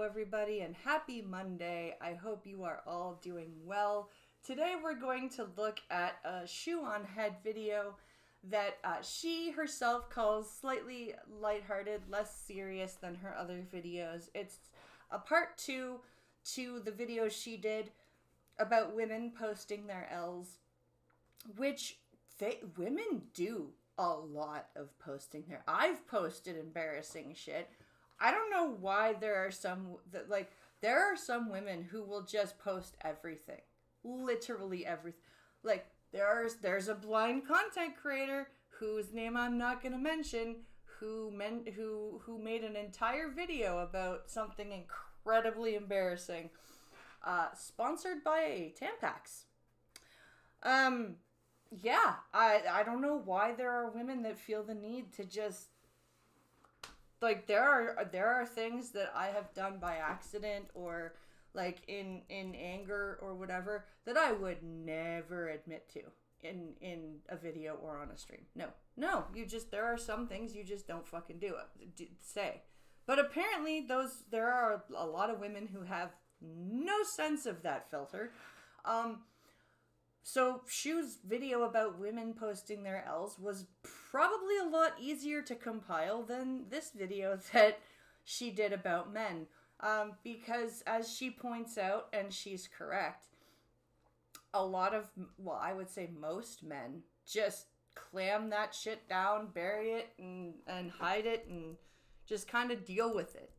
Hello everybody and happy Monday. I hope you are all doing well. Today we're going to look at a shoe on head video that she herself calls slightly lighthearted, less serious than her other videos. It's a part 2 to the video she did about women posting their L's, which women do a lot of posting their. I've posted embarrassing shit. I don't know why there are some women who will just post everything. Literally everything. Like there's a blind content creator whose name I'm not going to mention who made an entire video about something incredibly embarrassing. Sponsored by Tampax. Yeah, I don't know why there are women that feel the need to just, like, there are things that I have done by accident or like in anger or whatever that I would never admit to in a video or on a stream. No, there are some things you just don't fucking say. But apparently there are a lot of women who have no sense of that filter. So Shu's video about women posting their L's was probably a lot easier to compile than this video that she did about men. Because as she points out, and she's correct, a lot of, I would say most men just clam that shit down, bury it, and hide it, and just kind of deal with it.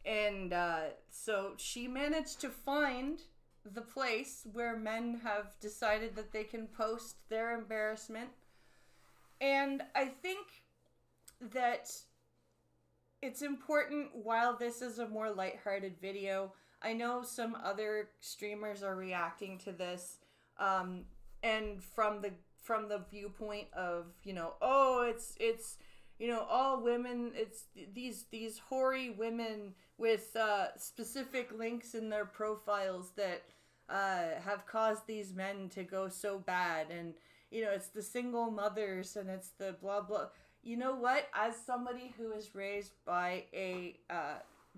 And so she managed to find the place where men have decided that they can post their embarrassment. And I think that it's important, while this is a more lighthearted video, I know some other streamers are reacting to this, and from the viewpoint of, it's all women, it's these hoary women with specific links in their profiles that have caused these men to go so bad, and it's the single mothers and it's the blah blah. You know what? As somebody who is raised by a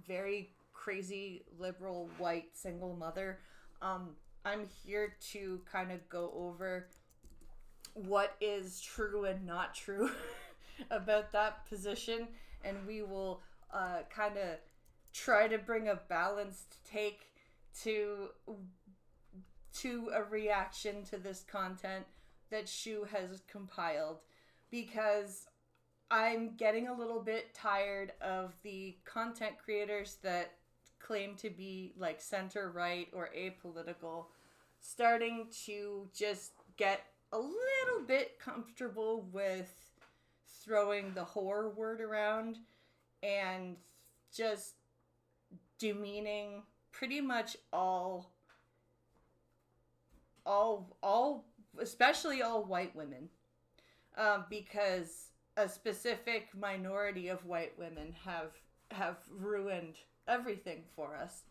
very crazy liberal white single mother, I'm here to kind of go over what is true and not true about that position, and we will kind of try to bring a balanced take to a reaction to this content that Shu has compiled, because I'm getting a little bit tired of the content creators that claim to be like center-right or apolitical starting to just get a little bit comfortable with throwing the whore word around and just demeaning pretty much all especially all white women, because a specific minority of white women have ruined everything for us.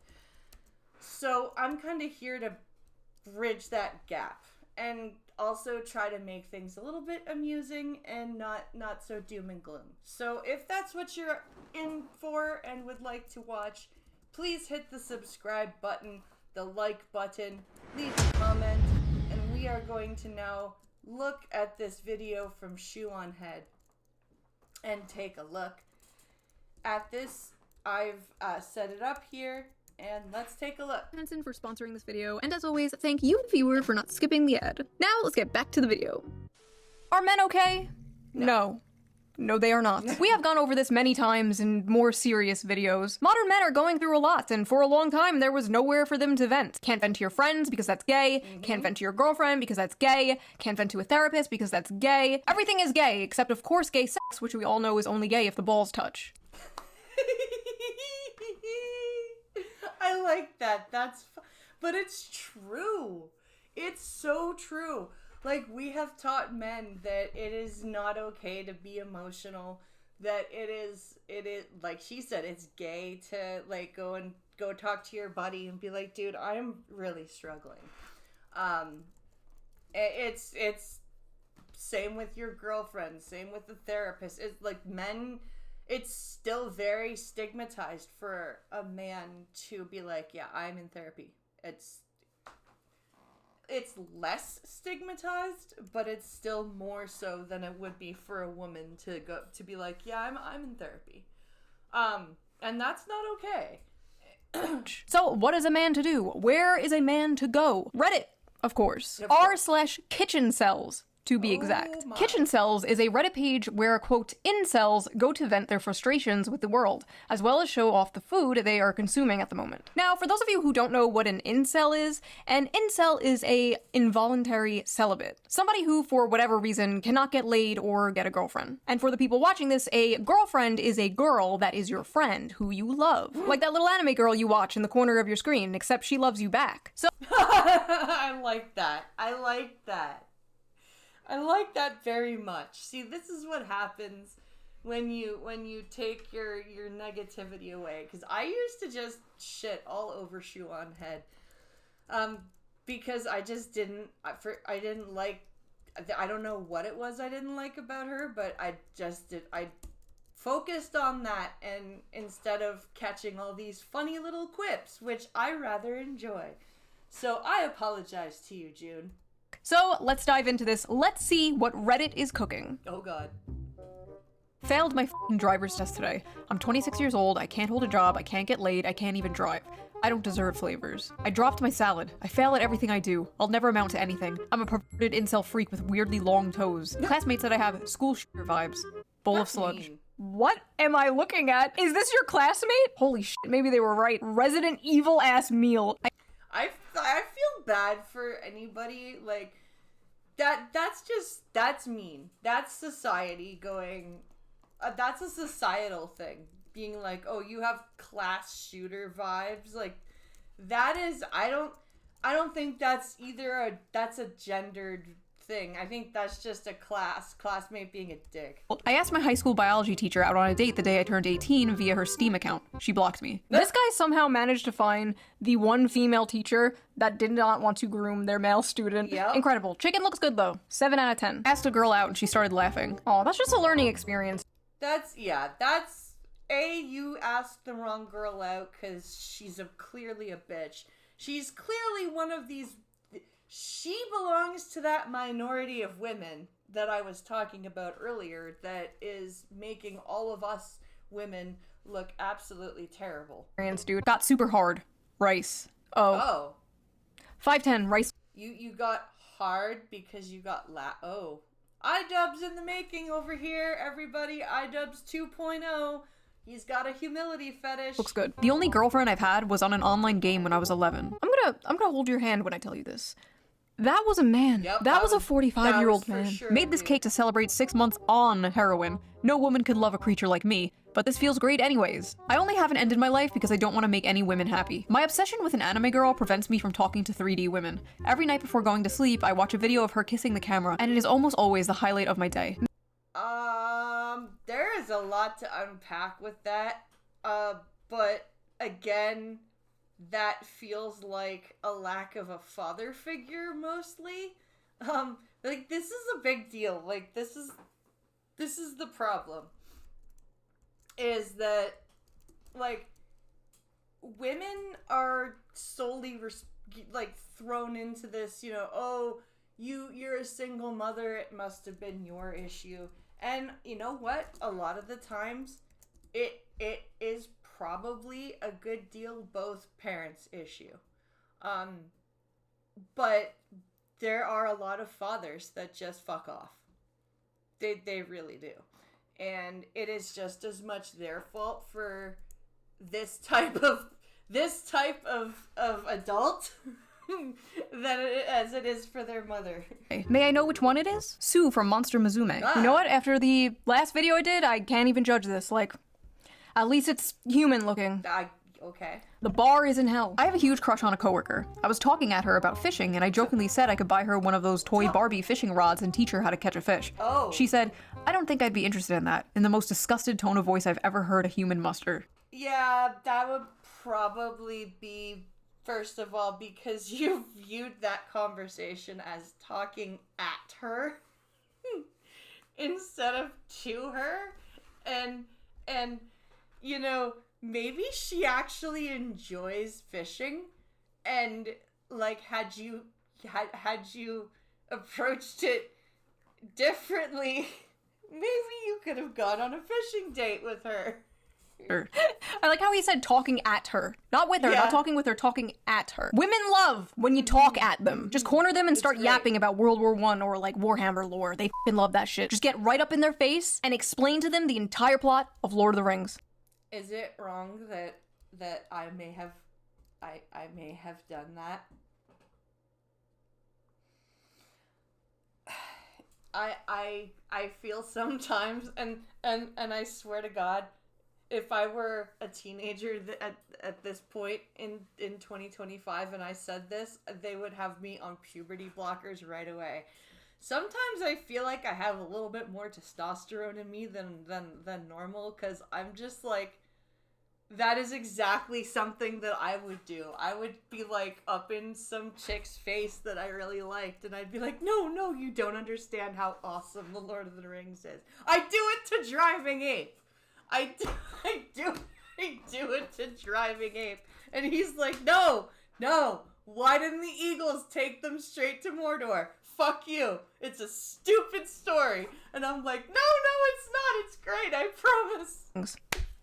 So I'm kind of here to bridge that gap and also try to make things a little bit amusing and not so doom and gloom. So if that's what you're in for and would like to watch, please hit the subscribe button, the like button, leave a comment, and we are going to now look at this video from Shoe on Head and take a look at this. I've set it up here, and let's take a look. Hansen for sponsoring this video, and as always, thank you, the viewer, for not skipping the ad. Now, let's get back to the video. Are men okay? No. No, they are not. We have gone over this many times in more serious videos. Modern men are going through a lot, and for a long time there was nowhere for them to vent. Can't vent to your friends because that's gay. Can't vent to your girlfriend because that's gay. Can't vent to a therapist because that's gay. Everything is gay, except of course gay sex, which we all know is only gay if the balls touch. I like that. But it's true. It's so true. Like, we have taught men that it is not okay to be emotional, that it is, like she said, it's gay to, like, go talk to your buddy and be like, dude, I'm really struggling. It's same with your girlfriend, same with the therapist. It's like men, it's still very stigmatized for a man to be like, yeah, I'm in therapy. It's less stigmatized, but it's still more so than it would be for a woman to be like, yeah, I'm in therapy. And that's not okay. So, what is a man to do? Where is a man to go? Reddit, of course. r/kitchen cells, to be exact. My. Kitchen cells is a Reddit page where, quote, incels go to vent their frustrations with the world, as well as show off the food they are consuming at the moment. Now, for those of you who don't know what an incel is a involuntary celibate. Somebody who, for whatever reason, cannot get laid or get a girlfriend. And for the people watching this, a girlfriend is a girl that is your friend, who you love. Like that little anime girl you watch in the corner of your screen, except she loves you back. So I like that. I like that very much. See, this is what happens when you take your negativity away. Because I used to just shit all over Shuan Head, because I just didn't. I didn't like. I don't know what it was I didn't like about her, but I just did. I focused on that, and instead of catching all these funny little quips, which I rather enjoy. So I apologize to you, June. So let's dive into this. Let's see what Reddit is cooking. Oh god. Failed my f***ing driver's test today. I'm 26 years old, I can't hold a job, I can't get laid, I can't even drive. I don't deserve flavors. I dropped my salad. I fail at everything I do. I'll never amount to anything. I'm a perverted incel freak with weirdly long toes. Classmates said I have school shooter vibes. Bowl of sludge. Mean. What am I looking at? Is this your classmate? Holy shit, maybe they were right. Resident Evil ass meal. I feel bad for anybody like that. That's mean. That's society going. That's a societal thing. Being like, oh, you have class shooter vibes. Like that is. I don't think that's that's a gendered thing. I think that's just a classmate being a dick. I asked my high school biology teacher out on a date the day I turned 18 via her Steam account. She blocked me. This guy somehow managed to find the one female teacher that did not want to groom their male student. Yep. Incredible. Chicken looks good though. 7 out of 10. Asked a girl out and she started laughing. Oh, that's just a learning experience. That's you asked the wrong girl out because she's clearly a bitch. She's clearly one of these. She belongs to that minority of women that I was talking about earlier that is making all of us women look absolutely terrible. Dude, got super hard. Rice. Oh. 5'10", rice. You got hard because you got iDubbbz in the making over here, everybody. iDubbbz 2.0. He's got a humility fetish. Looks good. The only girlfriend I've had was on an online game when I was 11. I'm gonna hold your hand when I tell you this. That was a man. Yep, that was a 45-year-old man. sure, Made this cake to celebrate 6 months on heroin. No woman could love a creature like me, but this feels great anyways. I only haven't ended my life because I don't want to make any women happy. My obsession with an anime girl prevents me from talking to 3D women. Every night before going to sleep, I watch a video of her kissing the camera, and it is almost always the highlight of my day. There is a lot to unpack with that. But again, that feels like a lack of a father figure mostly. Like this is a big deal. Like this is the problem. Is that like women are solely thrown into this, oh, you're a single mother, it must have been your issue. And you know what? A lot of the times it is probably a good deal both parents' issue. But there are a lot of fathers that just fuck off. They really do. And it is just as much their fault for this type of adult as it is for their mother. May I know which one it is? Sue from Monster Musume. You know what? After the last video I did, I can't even judge this. Like, at least it's human looking. Okay. The bar is in hell. I have a huge crush on a coworker. I was talking at her about fishing, and I jokingly said I could buy her one of those toy Barbie fishing rods and teach her how to catch a fish. Oh. She said, I don't think I'd be interested in that, in the most disgusted tone of voice I've ever heard a human muster. Yeah, that would probably be, first of all, because you viewed that conversation as talking at her instead of to her. And And, you know, maybe she actually enjoys fishing, and, like, had you approached it differently, maybe you could have gone on a fishing date with her. I like how he said talking at her. Not with her, Yeah. not talking with her, talking at her. Women love when you talk at them. Just corner them and start great. yapping about World War I or like Warhammer lore. They f***ing love that shit. Just get right up in their face and explain to them the entire plot of Lord of the Rings. Is it wrong that I may have done that? I feel sometimes, and I swear to God, if I were a teenager at this point in 2025 and I said this, they would have me on puberty blockers right away. Sometimes I feel like I have a little bit more testosterone in me than normal, because I'm just like, that is exactly something that I would do. I would be like up in some chick's face that I really liked, and I'd be like, no, you don't understand how awesome the Lord of the Rings is. I do it to Driving Ape. I do it to Driving Ape. And he's like, no, why didn't the Eagles take them straight to Mordor? Fuck you. It's a stupid story. And I'm like, no, it's not. It's great. I promise.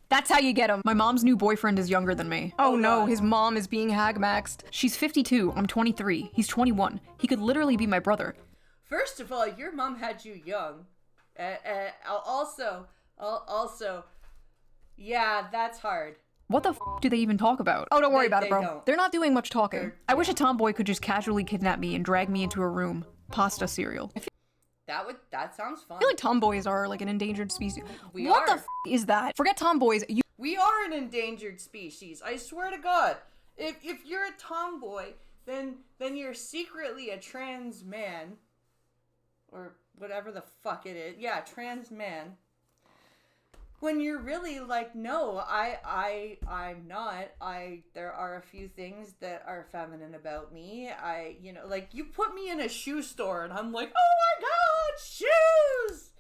That's how you get him. My mom's new boyfriend is younger than me. Oh no, God. his mom is being hag-maxed. She's 52, I'm 23. He's 21. He could literally be my brother. First of all, your mom had you young. Also, yeah, that's hard. What the f*** do they even talk about? Oh, don't worry about it, they bro. don't. They're not doing much talking. I wish a tomboy could just casually kidnap me and drag me into a room. Pasta cereal. I That sounds fun. feel like tomboys are like an endangered species. We What the are. f*** is that? Forget tomboys. We are an endangered species. I swear to God. If you're a tomboy, then you're secretly a trans man, or whatever the fuck it is. Yeah, trans man. When you're really like, no, I'm not. There are a few things that are feminine about me. Like, you put me in a shoe store and I'm like, oh my God, shoes!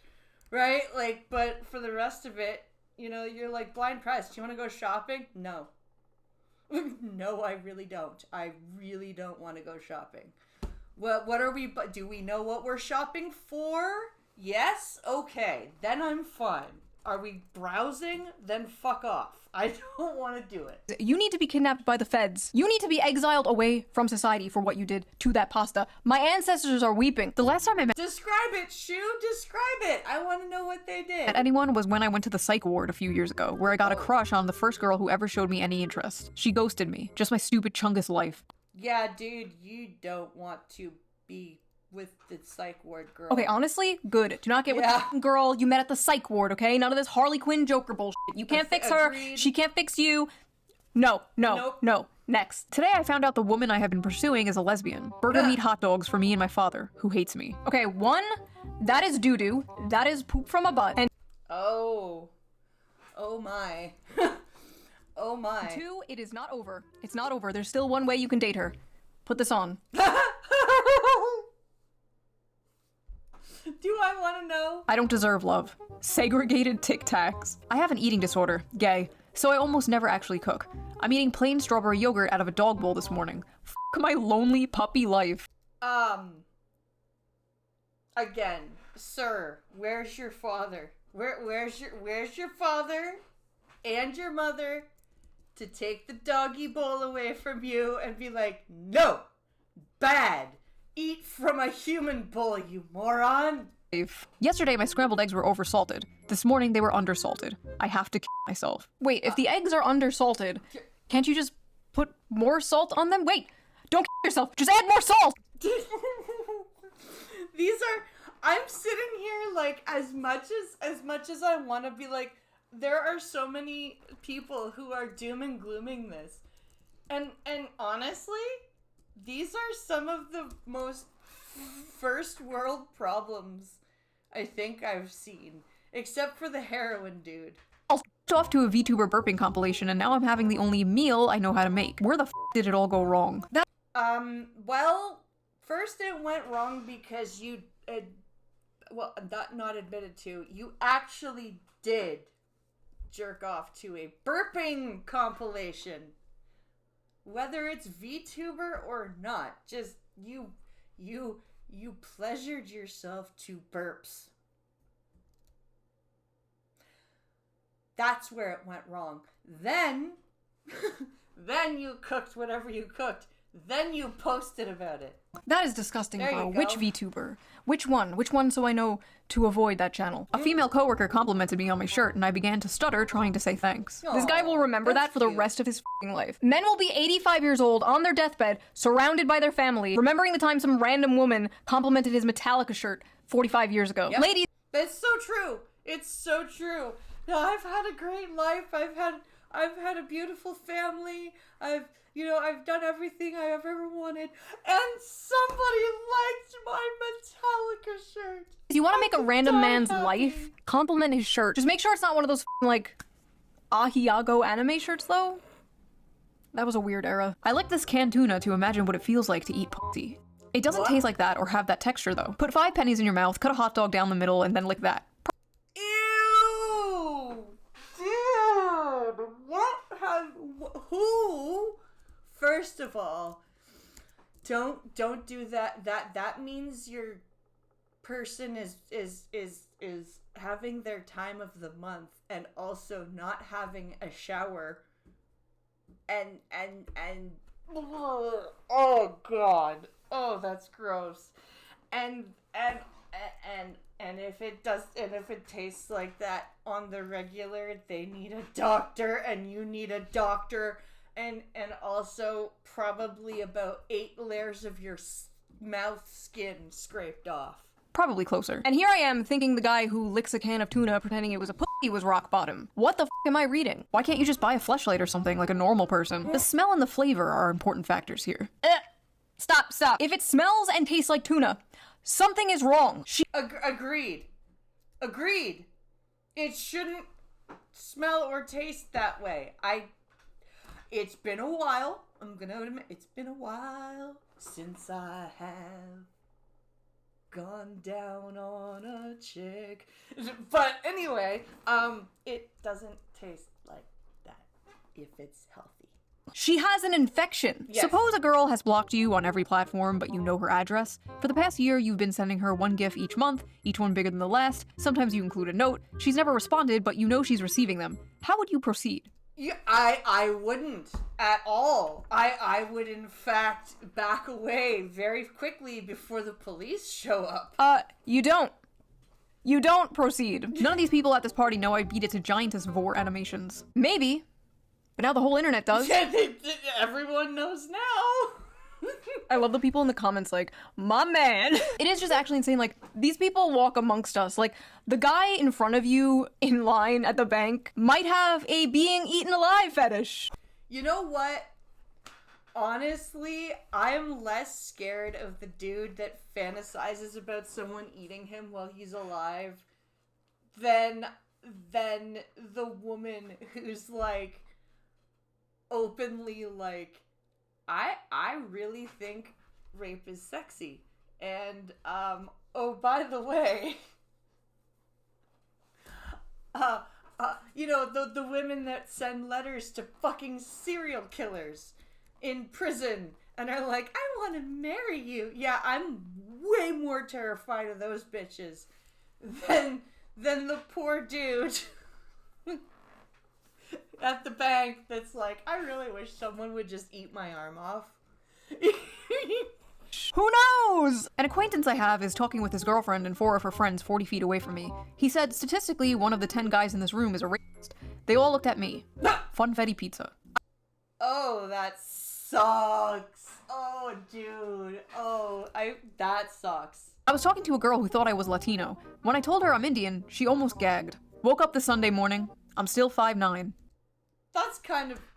Right? Like, but for the rest of it, you're like blind pressed. Do you want to go shopping? No. No, I really don't. I really don't want to go shopping. What are we, do we know what we're shopping for? Yes? Okay. Then I'm fine. Are we browsing? Then fuck off. I don't want to do it. You need to be kidnapped by the feds. You need to be exiled away from society for what you did to that pasta. My ancestors are weeping. The last time I met Describe it, Shu. Describe it. I want to know what they did. anyone was when I went to the psych ward a few years ago, where I got a crush on the first girl who ever showed me any interest. She ghosted me. Just my stupid chungus life. Yeah, dude, you don't want to be with the psych ward girl. Okay, honestly, good. Do not get with the f***ing girl you met at the psych ward, okay? None of this Harley Quinn Joker bullshit. You can't fix her. Agreed. She can't fix you. No. Nope. Next. Today I found out the woman I have been pursuing is a lesbian. Burger meat hot dogs for me and my father, who hates me. Okay, 1, that is doo-doo. That is poop from a butt. And Oh my. Oh my. 2, it is not over. It's not over. There's still one way you can date her. Put this on. Do I want to know? I don't deserve love. Segregated Tic Tacs. I have an eating disorder, gay, so I almost never actually cook. I'm eating plain strawberry yogurt out of a dog bowl this morning. F*** my lonely puppy life. Again, sir, where's your father? Where's your father and your mother to take the doggy bowl away from you and be like, no, bad. Eat from a human bowl, you moron. Yesterday, my scrambled eggs were oversalted. This morning, they were undersalted. I have to kill myself. Wait, if the eggs are undersalted, can't you just put more salt on them? Wait, don't kill yourself. Just add more salt. I'm sitting here like, as much as I want to be like, there are so many people who are doom and glooming this. And honestly, these are some of the most first world problems I think I've seen. Except for the heroin dude. I'll off to a VTuber burping compilation, and now I'm having the only meal I know how to make. Where the f did it all go wrong? Well, first it went wrong because you, not admitted to, you actually did jerk off to a burping compilation. Whether it's VTuber or not, just you pleasured yourself to burps. That's where it went wrong. Then you cooked whatever you cooked. Then you posted about it. That is disgusting, There bro. you go. Which VTuber? Which one? Which one so I know to avoid that channel? A female coworker complimented me on my shirt, and I began to stutter, trying to say thanks. This guy will remember that's that for the cute. rest of his f***ing life. Men will be 85 years old, on their deathbed, surrounded by their family, remembering the time some random woman complimented his Metallica shirt 45 years ago. Yep. Ladies, It's so true. It's so true. No, I've had a great life. I've had a beautiful family. I've done everything I have ever wanted. And somebody liked my Metallica shirt. if you want to make a random so man's happy. life, compliment his shirt. Just make sure it's not one of those f***ing, like, Ahiago anime shirts, though. That was a weird era. I like this canned tuna to imagine what it feels like to eat pussy. It doesn't What? taste like that or have that texture, though. Put 5 pennies in your mouth, cut a hot dog down the middle, and then lick that. Ew! Dude! Who? First of all, don't do that. That means your person is having their time of the month and also not having a shower. And oh god. Oh, that's gross. And if it tastes like that on the regular, they need a doctor, and you need a doctor, and also probably about 8 layers of your mouth skin scraped off. Probably closer. And here I am thinking the guy who licks a can of tuna pretending it was a pussy was rock bottom. What the f am I reading? Why can't you just buy a fleshlight or something like a normal person? The smell and the flavor are important factors here. Stop. If it smells and tastes like tuna, something is wrong. Agreed. It shouldn't smell or taste that way. It's been a while. I'm gonna admit, it's been a while since I have gone down on a chick. But anyway, it doesn't taste like that if it's healthy. She has an infection. Yes. Suppose a girl has blocked you on every platform, but you know her address. For the past year, you've been sending her one GIF each month, each one bigger than the last. Sometimes you include a note. She's never responded, but you know she's receiving them. How would you proceed? Yeah, I wouldn't at all. I would in fact back away very quickly before the police show up. You don't. You don't proceed. None of these people at this party know I beat it to giantess vor animations. Maybe. But now the whole internet does. Everyone knows now. I love the people in the comments like, my man. It is just actually insane. Like, these people walk amongst us. Like, the guy in front of you in line at the bank might have a being eaten alive fetish. You know what? Honestly, I'm less scared of the dude that fantasizes about someone eating him while he's alive than the woman who's like openly like, I really think rape is sexy. And oh, by the way, you know, the women that send letters to fucking serial killers in prison and are like, I want to marry you. Yeah, I'm way more terrified of those bitches than the poor dude at the bank that's like, I really wish someone would just eat my arm off. Who knows? An acquaintance I have is talking with his girlfriend and 4 of her friends 40 feet away from me. He said, statistically, one of the 10 guys in this room is a racist. They all looked at me. Funfetti pizza. Oh, that sucks. Oh, dude. Oh, that sucks. I was talking to a girl who thought I was Latino. When I told her I'm Indian, she almost gagged. Woke up this Sunday morning. I'm still 5'9".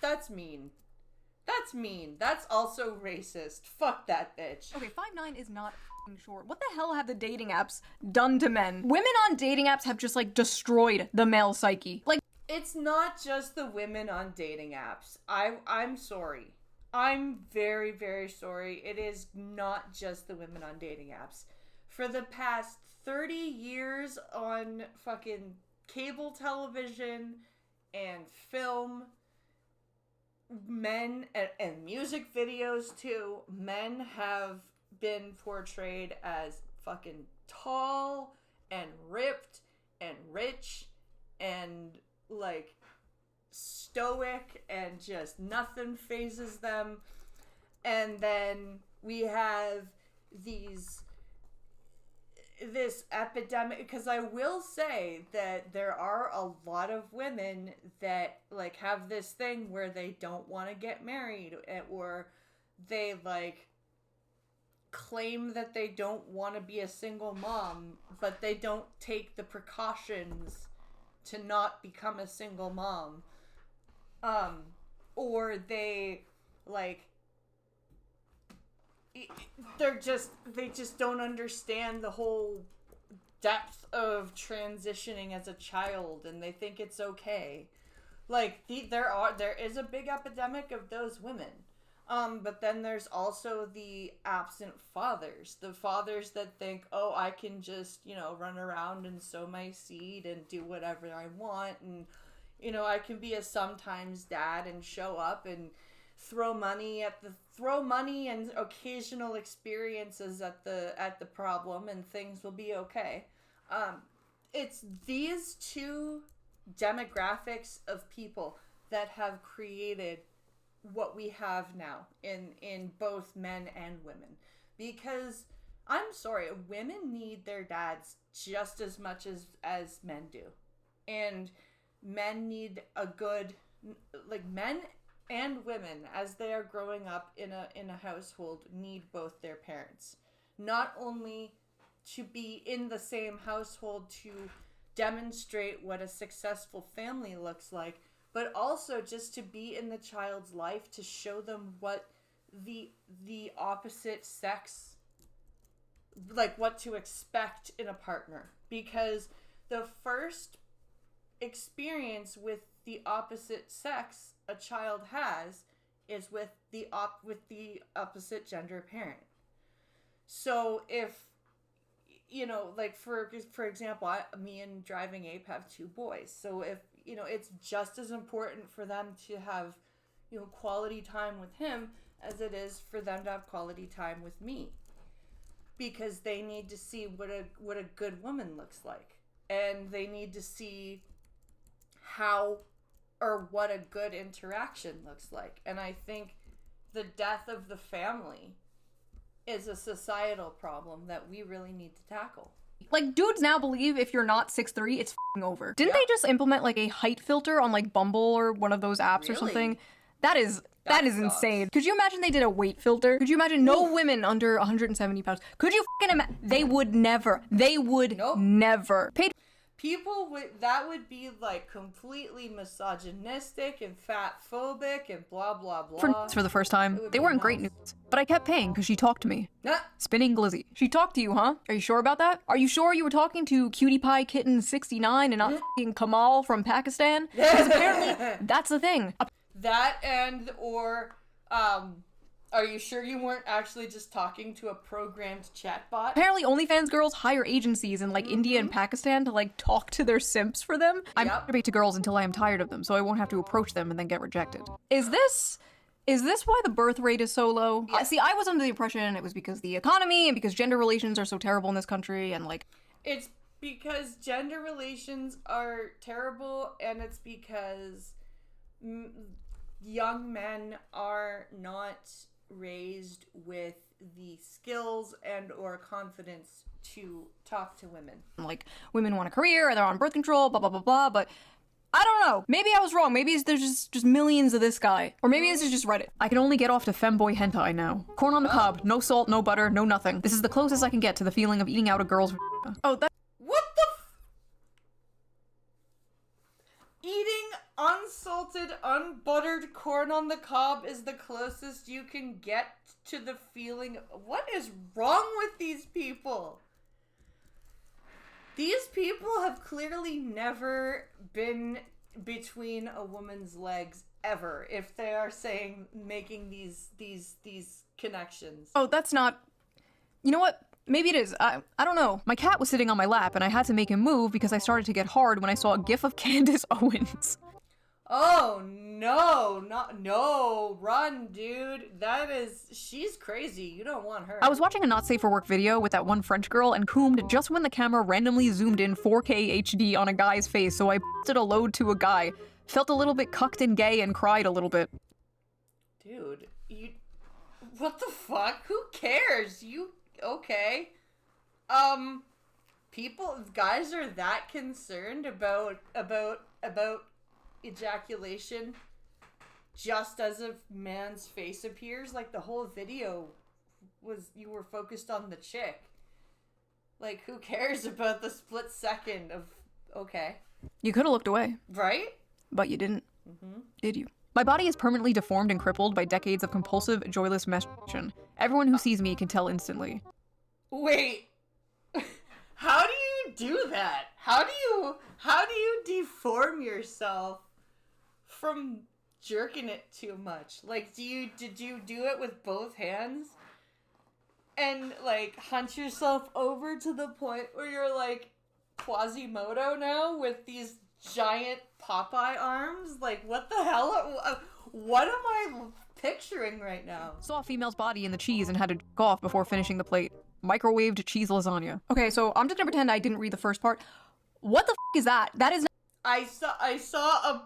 That's mean. That's mean. That's also racist. Fuck that bitch. Okay, 5'9" is not f***ing short. What the hell have the dating apps done to men? Women on dating apps have just, like, destroyed the male psyche. Like, it's not just the women on dating apps. I'm sorry. I'm very, very sorry. It is not just the women on dating apps. For the past 30 years on fucking cable television and film, men, and music videos too, men have been portrayed as fucking tall and ripped and rich and like stoic and just nothing phases them. And then we have this epidemic, because I will say that there are a lot of women that like have this thing where they don't want to get married, or they like claim that they don't want to be a single mom, but they don't take the precautions to not become a single mom. Or they like they just don't understand the whole depth of transitioning as a child, and they think it's okay. Like there is a big epidemic of those women. But then there's also the absent fathers. The fathers that think, oh, I can just, run around and sow my seed and do whatever I want, and I can be a sometimes dad and show up and throw money and occasional experiences at the problem, and things will be okay. It's these two demographics of people that have created what we have now in both men and women. Because I'm sorry, women need their dads just as much as men do. And men need men and women, as they are growing up in a household, need both their parents. Not only to be in the same household to demonstrate what a successful family looks like, but also just to be in the child's life to show them what the opposite sex, like what to expect in a partner. Because the first experience with the opposite sex a child has is with the opposite gender parent. So if, like for example, me and Driving Ape have two boys. So if, it's just as important for them to have, quality time with him as it is for them to have quality time with me. Because they need to see what a good woman looks like. And they need to see how or what a good interaction looks like. And I think the death of the family is a societal problem that we really need to tackle. Like, dudes now believe if you're not 6'3", it's f***ing over. Didn't they just implement, like, a height filter on, like, Bumble or one of those apps or something? That is insane. Could you imagine they did a weight filter? Could you imagine no women under 170 pounds? Could you f***ing imagine? They would never. Never. That would be like completely misogynistic and fat phobic and blah blah blah. For the first time, they weren't great news, but I kept paying because she talked to me. Spinning Glizzy. She talked to you, huh? Are you sure about that? Are you sure you were talking to Cutie Pie Kitten 69 and not f***ing Kamal from Pakistan? Because apparently that's the thing. Are you sure you weren't actually just talking to a programmed chatbot? Apparently OnlyFans girls hire agencies in like India and Pakistan to like talk to their simps for them. I masturbate to girls until I am tired of them, so I won't have to approach them and then get rejected. Is this why the birth rate is so low? Yes. See, I was under the impression it was because the economy and because gender relations are so terrible in this country, and like... It's because gender relations are terrible, and it's because young men are not raised with the skills and or confidence to talk to women. Like, women want a career, or they're on birth control, blah, blah, blah, blah, but I don't know. Maybe I was wrong. Maybe there's just millions of this guy. Or maybe this is just Reddit. I can only get off to femboy hentai now. Corn on the cob, no salt, no butter, no nothing. This is the closest I can get to the feeling of eating out a girl's Oh, that- What the Eating unsalted, unbuttered corn on the cob is the closest you can get to the feeling. What is wrong with these people? These people have clearly never been between a woman's legs ever, if they are making these connections. Oh, that's not... You know what? Maybe it is. I don't know. My cat was sitting on my lap and I had to make him move because I started to get hard when I saw a gif of Candace Owens. Oh, no, no, run, dude. She's crazy. You don't want her. I was watching a not safe for work video with that one French girl and coomed just when the camera randomly zoomed in 4K HD on a guy's face, so I posted a load to a guy. Felt a little bit cucked and gay and cried a little bit. Dude, what the fuck? Who cares? Okay. Guys are that concerned about ejaculation just as a man's face appears? Like, the whole video you were focused on the chick. Like, who cares about the split second of, okay. You could have looked away. Right? But you didn't. Did you? My body is permanently deformed and crippled by decades of compulsive, joyless masturbation. Everyone who sees me can tell instantly. Wait. How do you do that? How do you deform yourself from jerking it too much? Like, did you do it with both hands? And, like, hunch yourself over to the point where you're, like, Quasimodo now with these giant Popeye arms? Like, what the hell? What am I picturing right now? Saw a female's body in the cheese and had to jerk off before finishing the plate. Microwaved cheese lasagna. Okay, so I'm just gonna pretend I didn't read the first part. What the f is that? That is I saw a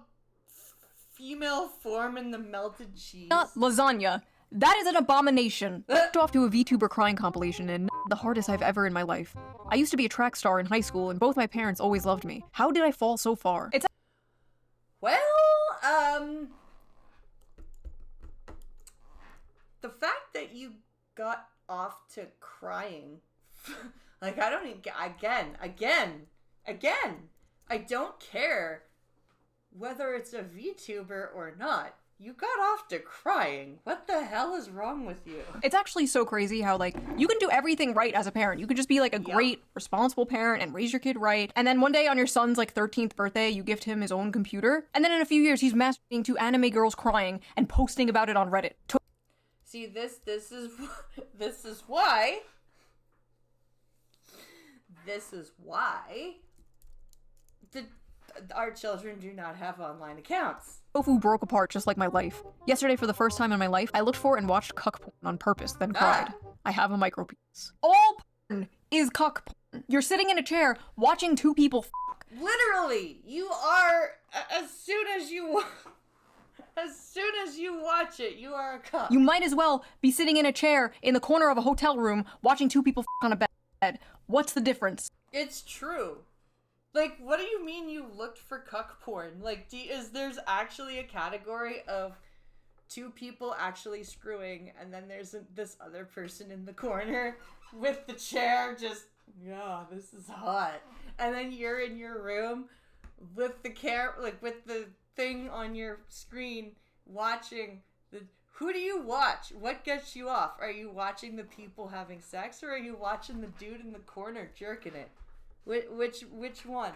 female form in the melted cheese. not lasagna. That is an abomination. Off to a VTuber crying compilation and the hardest I've ever in my life. I used to be a track star in high school and both my parents always loved me. How did I fall so far? It's Well, the fact that you got off to crying, like, I don't even, again, I don't care whether it's a VTuber or not. You got off to crying. What the hell is wrong with you? It's actually so crazy how, like, you can do everything right as a parent. You can just be, like, a great, responsible parent and raise your kid right. And then one day on your son's, like, 13th birthday, you gift him his own computer. And then in a few years, he's masturbating to anime girls crying and posting about it on Reddit. See, this is why our children do not have online accounts. Tofu broke apart just like my life. Yesterday, for the first time in my life, I looked for and watched cuck porn on purpose, then cried. I have a micro penis. All porn is cuck porn. You're sitting in a chair watching two people fuck. Literally, you are, as soon as you watch it, you are a cuck. You might as well be sitting in a chair in the corner of a hotel room watching two people fuck on a bed. What's the difference? It's true. Like, what do you mean you looked for cuck porn? Like, there's actually a category of two people actually screwing, and then there's this other person in the corner with the chair just, yeah, this is hot. And then you're in your room with the with the thing on your screen watching who do you watch? What gets you off? Are you watching the people having sex, or are you watching the dude in the corner jerking it? Which one?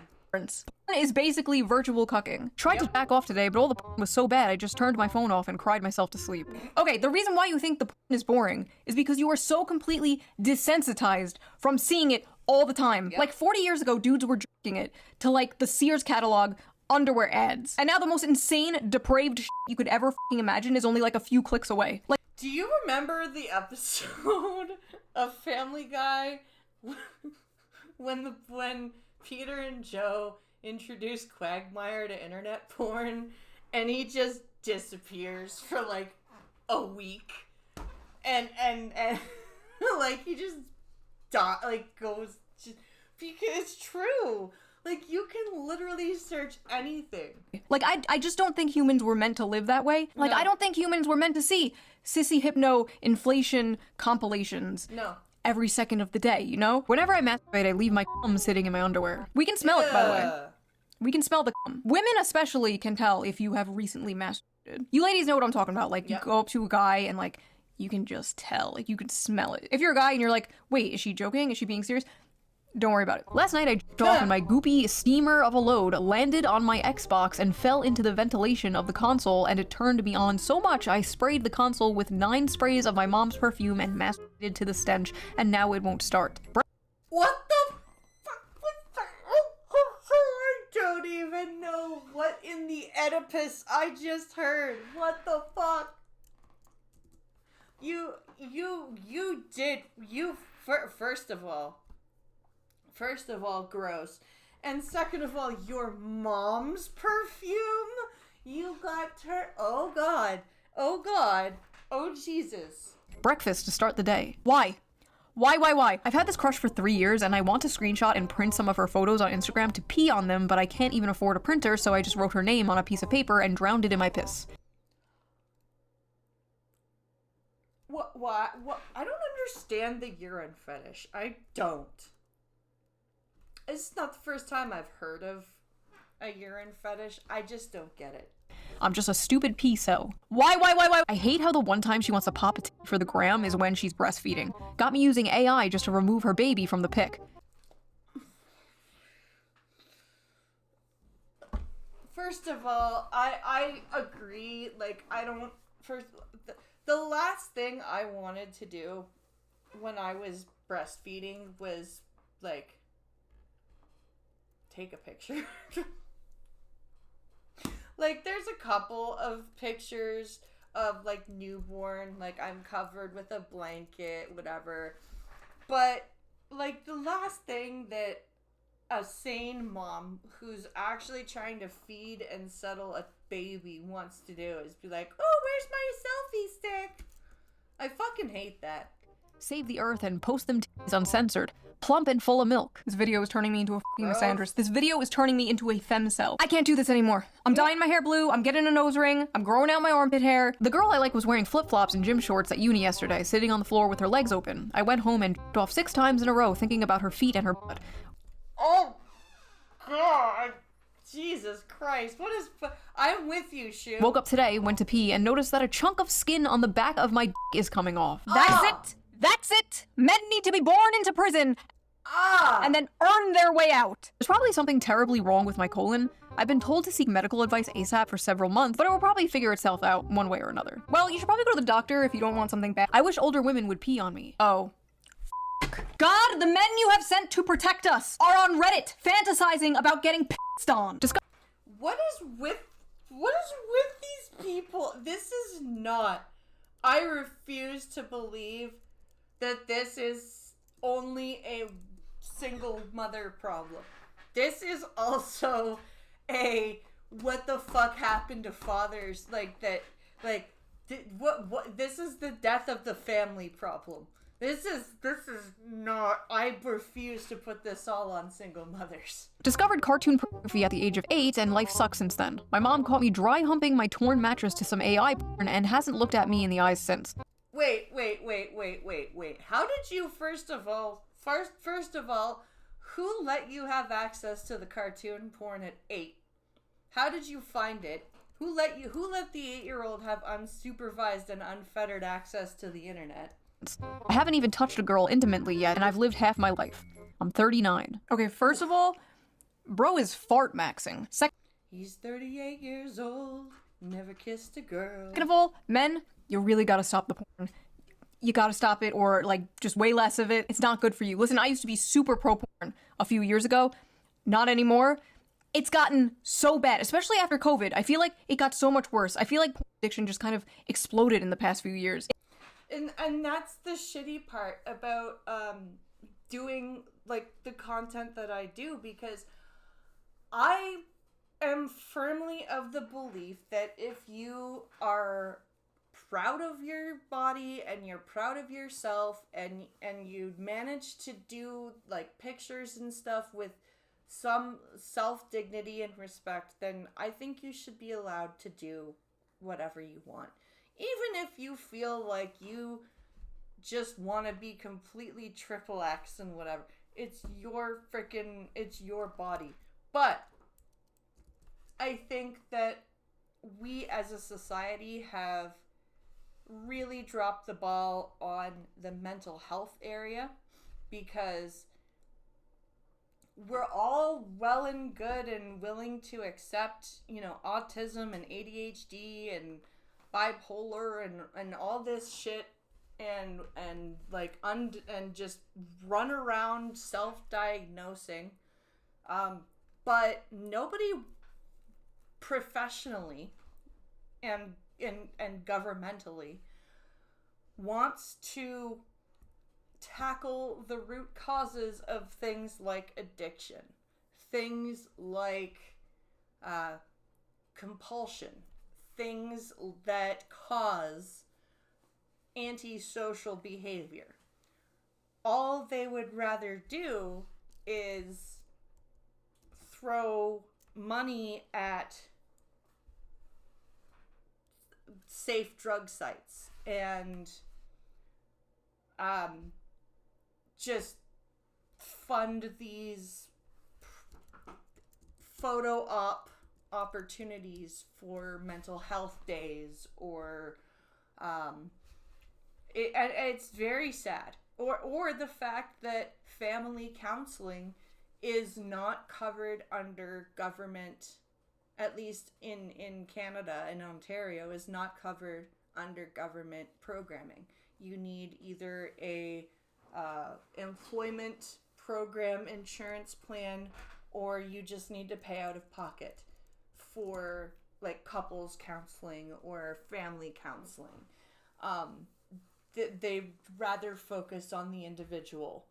Is basically virtual cucking. Tried to back off today, but all the porn was so bad I just turned my phone off and cried myself to sleep. Okay, the reason why you think the porn is boring is because you are so completely desensitized from seeing it all the time. Like 40 years ago, dudes were jerking it to, like, the Sears catalog underwear ads. And now the most insane, depraved shit you could ever fucking imagine is only like a few clicks away. Like, do you remember the episode of Family Guy when Peter and Joe introduced Quagmire to internet porn and he just disappears for like a week and like he just goes just because it's true. Like, you can literally search anything. Like, I just don't think humans were meant to live that way. Like, no. I don't think humans were meant to see sissy hypno inflation compilations. No. Every second of the day, you know? Whenever I masturbate, I leave my cum sitting in my underwear. We can smell it, by the way. We can smell the cum. Women especially can tell if you have recently masturbated. You ladies know what I'm talking about. Like, you go up to a guy and, like, you can just tell. Like, you can smell it. If you're a guy and you're like, wait, is she joking? Is she being serious? Don't worry about it. Last night I jerked off and my goopy steamer of a load landed on my Xbox and fell into the ventilation of the console, and it turned me on so much I sprayed the console with 9 sprays of my mom's perfume and masturbated to the stench, and now it won't start. What the fuck was that? I don't even know what in the Oedipus I just heard? What the fuck? First of all, gross. And second of all, your mom's perfume? You got her, oh god, oh Jesus. Breakfast to start the day. Why? Why? I've had this crush for 3 years and I want to screenshot and print some of her photos on Instagram to pee on them, but I can't even afford a printer, so I just wrote her name on a piece of paper and drowned it in my piss. What? I don't understand the urine fetish. I don't. It's not the first time I've heard of a urine fetish. I just don't get it. I'm just a stupid pee cell. Why? I hate how the one time she wants to pop a tit for the gram is when she's breastfeeding. Got me using AI just to remove her baby from the pic. First of all, I agree. Like, I don't... The last thing I wanted to do when I was breastfeeding was, like, take a picture. Like, there's a couple of pictures of, like, newborn, like, I'm covered with a blanket, whatever. But, like, the last thing that a sane mom who's actually trying to feed and settle a baby wants to do is be like, oh, where's my selfie stick? I fucking hate that. Save the earth and post them titties uncensored. Plump and full of milk. This video is turning me into a fucking misandrist. This video is turning me into a femcel. I can't do this anymore. I'm dyeing my hair blue, I'm getting a nose ring, I'm growing out my armpit hair. The girl I like was wearing flip-flops and gym shorts at uni yesterday, sitting on the floor with her legs open. I went home and d***ed off 6 times in a row thinking about her feet and her butt. Oh, God. Jesus Christ. What is... I'm with you, Shu. Woke up today, went to pee, and noticed that a chunk of skin on the back of my d*** is coming off. That's it! Men need to be born into prison! And then earn their way out. There's probably something terribly wrong with my colon. I've been told to seek medical advice ASAP for several months, but it will probably figure itself out one way or another. Well, you should probably go to the doctor if you don't want something bad. I wish older women would pee on me. Oh. God, the men you have sent to protect us are on Reddit fantasizing about getting pissed on. What is with these people? This is not... I refuse to believe that this is only a single mother problem. This is also a what the fuck happened to fathers, like that, like what this is the death of the family problem. This is not... I refuse to put this all on single mothers. Discovered cartoon pornography at the age of 8 and life sucks since then. My mom caught me dry humping my torn mattress to some AI porn and hasn't looked at me in the eyes since. Wait. How did you, first of all, who let you have access to the cartoon porn at 8? How did you find it? Who let the 8-year-old have unsupervised and unfettered access to the internet? I haven't even touched a girl intimately yet, and I've lived half my life. I'm 39. Okay, first of all, bro is fart maxing. He's 38 years old, never kissed a girl. Second of all, men, you really gotta stop the porn. You gotta stop it, or, like, just way less of it. It's not good for you. Listen, I used to be super pro-porn a few years ago. Not anymore. It's gotten so bad, especially after COVID. I feel like it got so much worse. I feel like porn addiction just kind of exploded in the past few years. And that's the shitty part about doing, like, the content that I do, because I am firmly of the belief that if you are proud of your body and you're proud of yourself and you manage to do, like, pictures and stuff with some self-dignity and respect, then I think you should be allowed to do whatever you want. Even if you feel like you just want to be completely triple X and whatever. It's your body. But I think that we as a society have really dropped the ball on the mental health area, because we're all well and good and willing to accept, autism and ADHD and bipolar and all this shit and just run around self-diagnosing, but nobody professionally and governmentally wants to tackle the root causes of things like addiction, things like compulsion, things that cause antisocial behavior. All they would rather do is throw money at safe drug sites and just fund these photo op opportunities for mental health days, or it's very sad. Or the fact that family counseling is not covered under government, at least in Canada and Ontario, is not covered under government programming. You need either a employment program insurance plan, or you just need to pay out of pocket for like couples counseling or family counseling. They rather focus on the individual,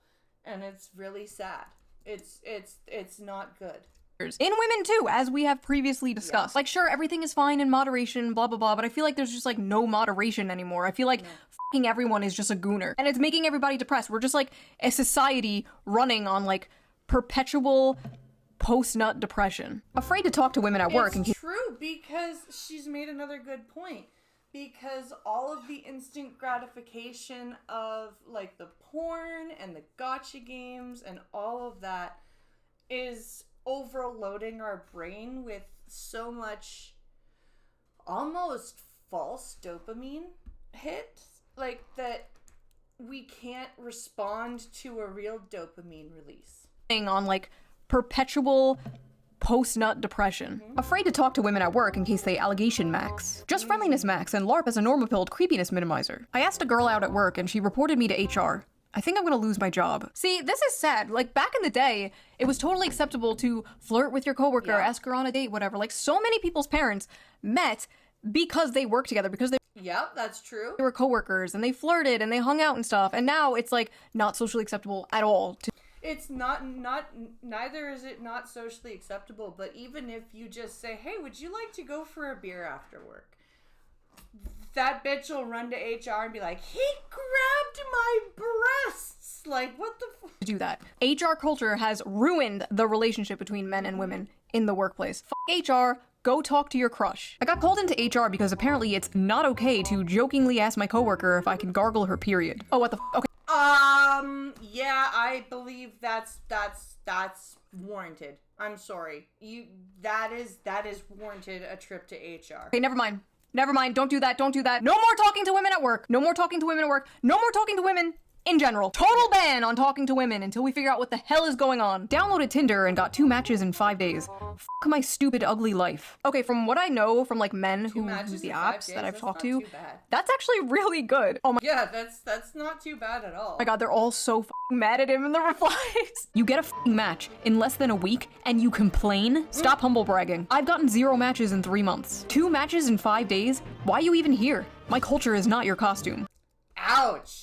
and it's really sad. It's not good. In women too, as we have previously discussed. Yeah. Like, sure, everything is fine in moderation, blah blah blah, but I feel like there's just like no moderation anymore. I feel like fucking everyone is just a gooner, and it's making everybody depressed. We're just like a society running on like perpetual post-nut depression. Afraid to talk to women at work. It's true, because she's made another good point. Because all of the instant gratification of like the porn and the gotcha games and all of that is overloading our brain with so much almost false dopamine hits, like that we can't respond to a real dopamine release. On like perpetual post-nut depression. Afraid to talk to women at work in case they allegation max. Just friendliness max and LARP as a normapilled creepiness minimizer. I asked a girl out at work and she reported me to HR. I think I'm gonna lose my job. See, this is sad. Like, back in the day, it was totally acceptable to flirt with your coworker, ask her on a date, whatever. Like, so many people's parents met because they worked together, because they that's true. They were coworkers and they flirted and they hung out and stuff. And now it's like not socially acceptable at all to It's neither is it not socially acceptable, but even if you just say, hey, would you like to go for a beer after work? That bitch will run to HR and be like, he grabbed my breasts! Like, what the fuck? To do that. HR culture has ruined the relationship between men and women in the workplace. F HR, go talk to your crush. I got called into HR because apparently it's not okay to jokingly ask my coworker if I can gargle her period. Oh, what the f? Okay. Yeah, I believe that's warranted. I'm sorry. That is warranted a trip to HR. Okay, never mind. Never mind. Don't do that. Don't do that. No more talking to women at work. No more talking to women at work. No more talking to women in general. Total ban on talking to women until we figure out what the hell is going on. Downloaded Tinder and got 2 matches in 5 days. F my stupid, ugly life. Okay, from what I know from like men who use the apps that I've talked to, that's actually really good. Oh my. Yeah, that's not too bad at all. Oh my god, they're all so f***ing mad at him in the replies. You get a f***ing match in less than a week and you complain? Stop humble bragging. I've gotten 0 matches in 3 months. 2 matches in 5 days? Why are you even here? My culture is not your costume. Ouch.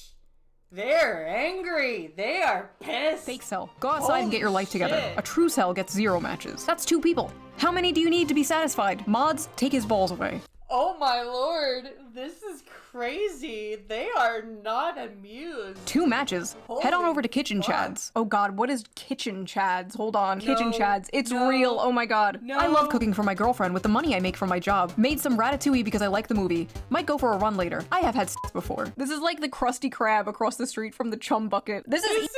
They're angry. They are pissed. Fake cell. Go outside and get your life together. A true cell gets 0 matches. That's 2 people. How many do you need to be satisfied? Mods, take his balls away. Oh my lord. This is crazy. They are not amused. 2 matches. Holy Head on over to Kitchen fuck. Chads. Oh god, what is Kitchen Chads? Hold on. Kitchen Chads. It's real. Oh my god. No. I love cooking for my girlfriend with the money I make from my job. Made some ratatouille because I like the movie. Might go for a run later. I have had sex before. This is like the Krusty Krab across the street from the chum bucket. This is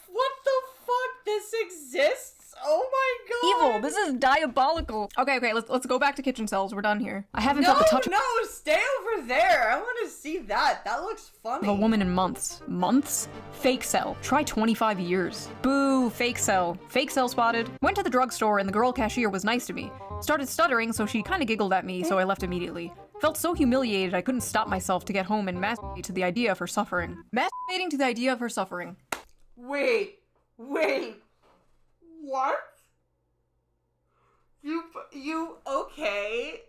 what the fuck? This exists? Oh my god. evil. This is diabolical. Okay, let's go back to kitchen cells. We're done here. I haven't felt the touch No, stay over there. I want to see that. That looks funny. of a woman in months. Months? Fake cell. Try 25 years. Boo, fake cell. Fake cell spotted. Went to the drugstore and the girl cashier was nice to me. Started stuttering, so she kinda giggled at me, so I left immediately. Felt so humiliated I couldn't stop myself to get home and masturbate to the idea of her suffering. Masturbating to the idea of her suffering. Wait. What? You okay?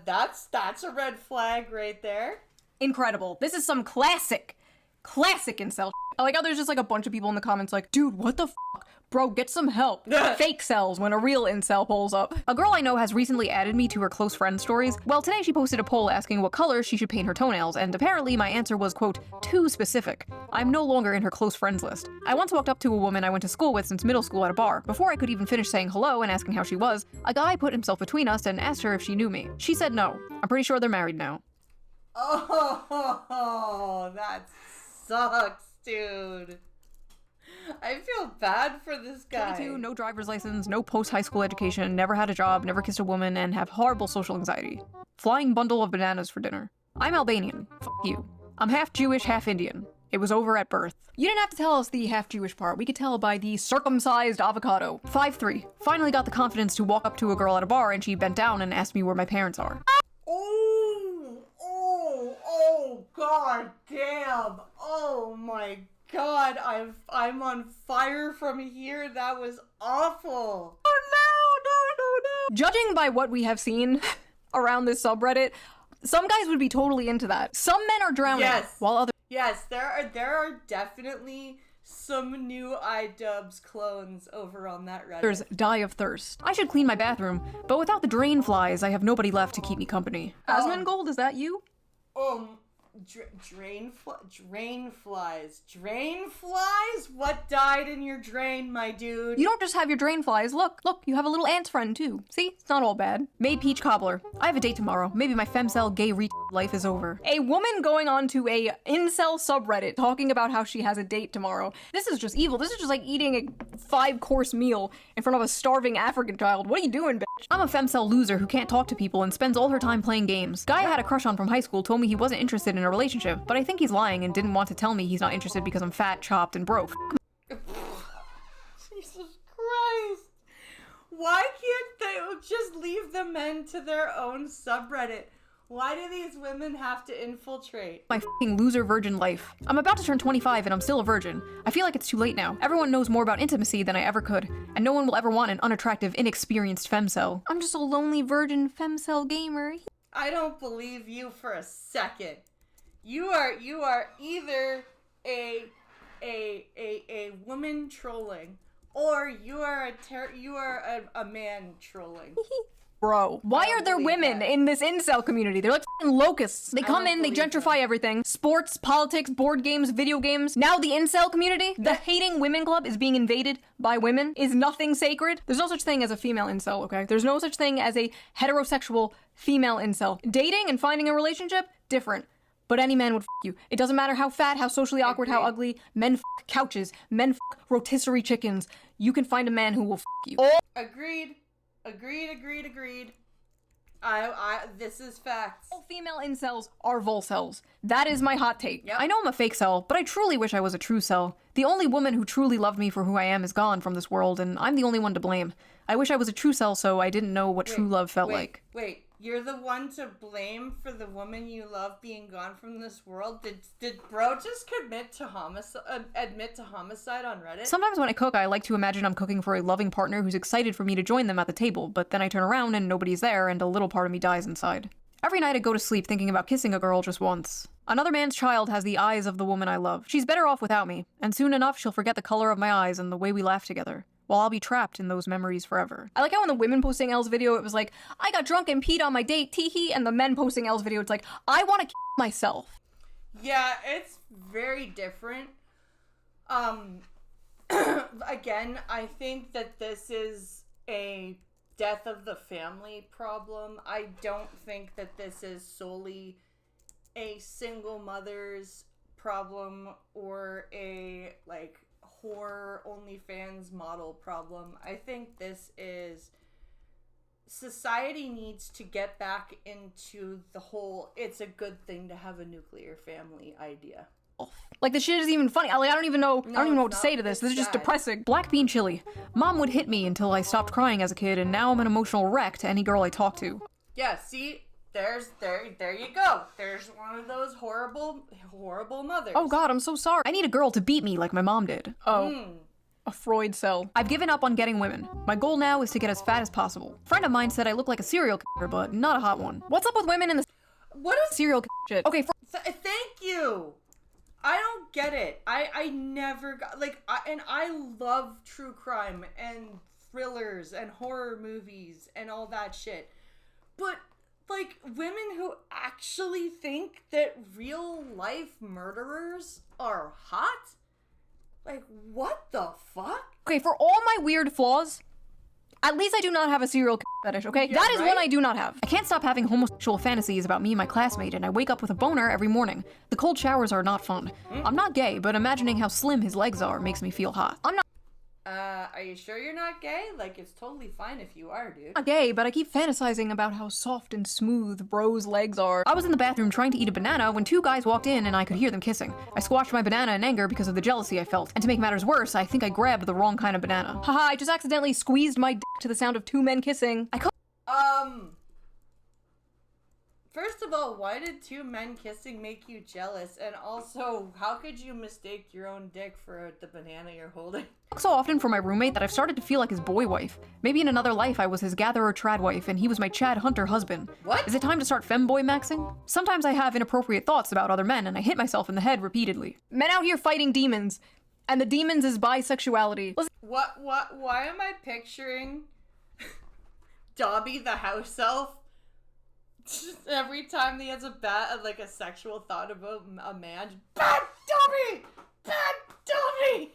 That's a red flag right there. Incredible. This is some classic incel. I like how there's just like a bunch of people in the comments like, dude, what the fuck? Bro, get some help. Fake cells when a real incel pulls up. A girl I know has recently added me to her close friend stories. Well, today she posted a poll asking what color she should paint her toenails, and apparently my answer was, quote, too specific. I'm no longer in her close friends list. I once walked up to a woman I went to school with since middle school at a bar. Before I could even finish saying hello and asking how she was, a guy put himself between us and asked her if she knew me. She said no. I'm pretty sure they're married now. Oh, that sucks, dude. I feel bad for this guy. 22, no driver's license, no post-high school education, never had a job, never kissed a woman, and have horrible social anxiety. Flying bundle of bananas for dinner. I'm Albanian. F you. I'm half Jewish, half Indian. It was over at birth. You didn't have to tell us the half Jewish part. We could tell by the circumcised avocado. 5'3". Finally got the confidence to walk up to a girl at a bar and she bent down and asked me where my parents are. Oh, god damn. Oh my god, I'm on fire from here. That was awful. Oh no. Judging by what we have seen around this subreddit, some guys would be totally into that. Some men are drowning, yes. While others... Yes, there are definitely some new iDubbbz clones over on that Reddit. Others die of thirst. I should clean my bathroom, but without the drain flies, I have nobody left to keep me company. Asmongold, is that you? Drain flies. Drain flies? What died in your drain, my dude? You don't just have your drain flies. Look, you have a little ant friend too. See? It's not all bad. May Peach Cobbler. I have a date tomorrow. Maybe my femcel gay life is over. A woman going on to a incel subreddit talking about how she has a date tomorrow. This is just evil. This is just like eating a 5-course meal in front of a starving African child. What are you doing, bitch? I'm a femcel loser who can't talk to people and spends all her time playing games. Guy I had a crush on from high school told me he wasn't interested in a relationship, but I think he's lying and didn't want to tell me he's not interested because I'm fat, chopped, and broke. Jesus Christ. Why can't they just leave the men to their own subreddit? Why do these women have to infiltrate? My f***ing loser virgin life. I'm about to turn 25 and I'm still a virgin. I feel like it's too late now. Everyone knows more about intimacy than I ever could, and no one will ever want an unattractive, inexperienced femcel. I'm just a lonely virgin femcel gamer. I don't believe you for a second. You are either a woman trolling, or you are a man trolling. Bro, why are there women in this incel community? They're like f***ing locusts. They come in, they gentrify everything. Sports, politics, board games, video games. Now the incel community, the hating women club is being invaded by women. Is nothing sacred? There's no such thing as a female incel, okay? There's no such thing as a heterosexual female incel. Dating and finding a relationship, different. But any man would f*** you. It doesn't matter how fat, how socially awkward, how ugly. Men f*** couches. Men f*** rotisserie chickens. You can find a man who will f*** you. Agreed. This is facts. All female incels are volcels. That is my hot take. Yep. I know I'm a fake cell, but I truly wish I was a true cell. The only woman who truly loved me for who I am is gone from this world, and I'm the only one to blame. I wish I was a true cell so I didn't know what true love felt like. Wait. You're the one to blame for the woman you love being gone from this world? Did bro just admit to homicide on Reddit? Sometimes when I cook, I like to imagine I'm cooking for a loving partner who's excited for me to join them at the table, but then I turn around and nobody's there and a little part of me dies inside. Every night I go to sleep thinking about kissing a girl just once. Another man's child has the eyes of the woman I love. She's better off without me, and soon enough she'll forget the color of my eyes and the way we laugh together. While I'll be trapped in those memories forever. I like how in the women posting L's video, it was like, I got drunk and peed on my date, teehee, and the men posting L's video, it's like, I want to kill myself. Yeah, it's very different. Again, I think that this is a death of the family problem. I don't think that this is solely a single mother's problem or a, like, horror OnlyFans model problem. I think this is society needs to get back into the whole it's a good thing to have a nuclear family idea. Like, this shit isn't even funny. I don't even know what to say to this. This is just depressing. Black bean chili. Mom would hit me until I stopped crying as a kid, and now I'm an emotional wreck to any girl I talk to. Yeah, see? There you go. There's one of those horrible mothers. Oh god, I'm so sorry. I need a girl to beat me like my mom did. Oh. A Freud cell. I've given up on getting women. My goal now is to get as fat as possible. A friend of mine said I look like a serial killer, but not a hot one. What's up with women in the What is serial shit? Okay, thank you. I don't get it. I never got, like, I love true crime and thrillers and horror movies and all that shit. But, like, women who actually think that real life murderers are hot? Like, what the fuck? okay, for all my weird flaws, at least I do not have a serial fetish, okay? Yeah, that is right? one I do not have. I can't stop having homosexual fantasies about me and my classmate, and I wake up with a boner every morning. The cold showers are not fun. I'm not gay, but imagining how slim his legs are makes me feel hot. I'm not Are you sure you're not gay? Like, it's totally fine if you are, dude. gay, but I keep fantasizing about how soft and smooth bro's legs are. I was in the bathroom trying to eat a banana when two guys walked in and I could hear them kissing. I squashed my banana in anger because of the jealousy I felt. And to make matters worse, I think I grabbed the wrong kind of banana. Haha, I just accidentally squeezed my dick to the sound of two men kissing. First of all, why did two men kissing make you jealous? And also, how could you mistake your own dick for the banana you're holding? So often for my roommate that I've started to feel like his boy wife. Maybe in another life I was his gatherer trad wife and he was my Chad Hunter husband. What? Is it time to start femboy maxing? Sometimes I have inappropriate thoughts about other men and I hit myself in the head repeatedly. Men out here fighting demons, and the demons is bisexuality. Listen, Why am I picturing Dobby the house elf? Every time he has a sexual thought about a man, just, bad Dobby! Bad Dobby!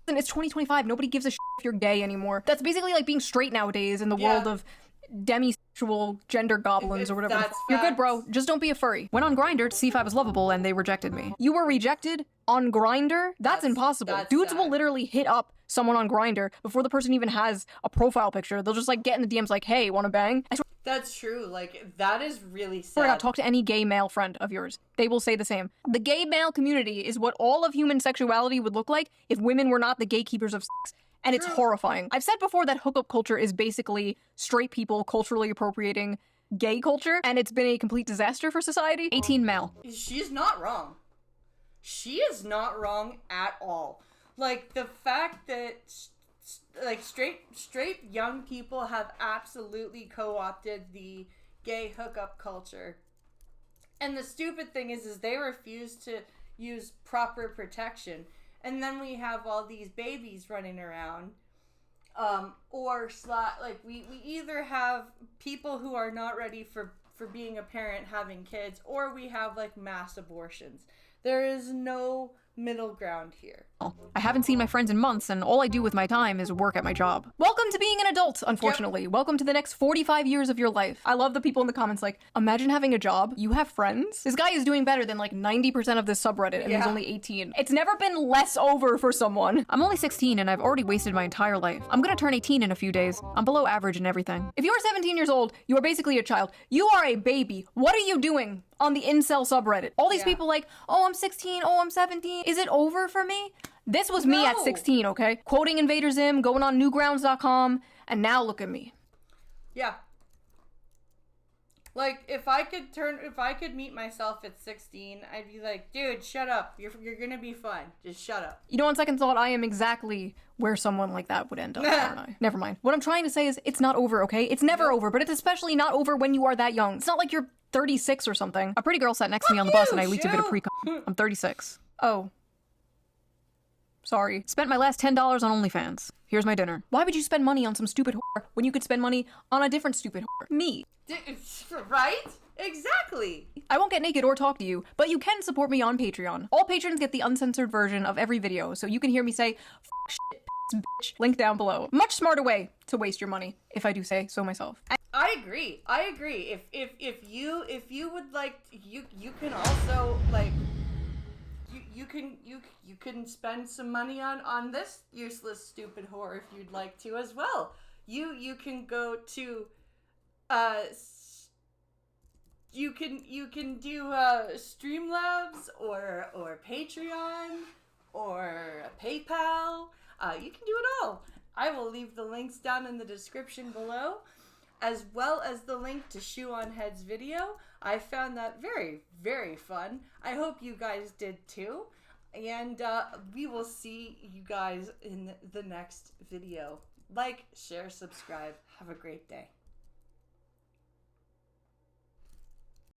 it's 2025, nobody gives a shit if you're gay anymore. That's basically like being straight nowadays in the world of demisexual gender goblins or whatever. That's You're good, facts. bro. Just don't be a furry. Went on Grindr to see if I was lovable and they rejected me. You were rejected on Grindr? That's impossible. that's Dudes sad. will literally hit up someone on Grindr before the person even has a profile picture. They'll just like get in the DMs like, hey, wanna bang? I swear That's true. Like, that is really to God, sad. talk to any gay male friend of yours. They will say the same. The gay male community is what all of human sexuality would look like if women were not the gatekeepers of sex. And it's True. horrifying. I've said before that hookup culture is basically straight people culturally appropriating gay culture, and it's been a complete disaster for society. 18 male. She's not wrong. She is not wrong at all. Like, the fact that like straight young people have absolutely co-opted the gay hookup culture. And the stupid thing is they refuse to use proper protection. And then we have all these babies running around. We either have people who are not ready for being a parent having kids, or we have like mass abortions. There is no middle ground here. I haven't seen my friends in months, and all I do with my time is work at my job. Welcome to being an adult, unfortunately. Welcome to the next 45 years of your life. I love the people in the comments like, imagine having a job, you have friends. This guy is doing better than like 90% of this subreddit, and he's only 18. It's never been less over for someone. I'm only 16, and I've already wasted my entire life. I'm gonna turn 18 in a few days. I'm below average in everything. If you're 17 years old, you are basically a child. You are a baby. What are you doing on the incel subreddit? All these people like, oh, I'm 16, oh, I'm 17. Is it over for me? This was me at No. 16, okay? Quoting Invader Zim, going on newgrounds.com, and now look at me. Yeah. Like, if I could meet myself at 16, I'd be like, dude, shut up. You're gonna be fine. Just shut up. You know, on second thought, I am exactly where someone like that would end up, aren't I? Never mind. What I'm trying to say is, it's not over, okay? It's never over, but it's especially not over when you are that young. It's not like you're 36 or something. A pretty girl sat next to me on the bus and I leaked a bit of pre-com. I'm 36. Oh. Sorry. Spent my last $10 on OnlyFans. Here's my dinner. Why would you spend money on some stupid whore when you could spend money on a different stupid whore? Me. Right? Exactly. I won't get naked or talk to you, but you can support me on Patreon. All patrons get the uncensored version of every video, so you can hear me say, f shit, bitch, link down below. Much smarter way to waste your money, if I do say so myself. I agree. If you would like, you can also like, you can spend some money on this useless stupid whore if you'd like to as well. You can go to you can do Streamlabs or Patreon or PayPal. You can do it all. I will leave the links down in the description below, as well as the link to Shoe on Head's video. I found that very, very fun. I hope you guys did too. And we will see you guys in the next video. Like, share, subscribe. Have a great day.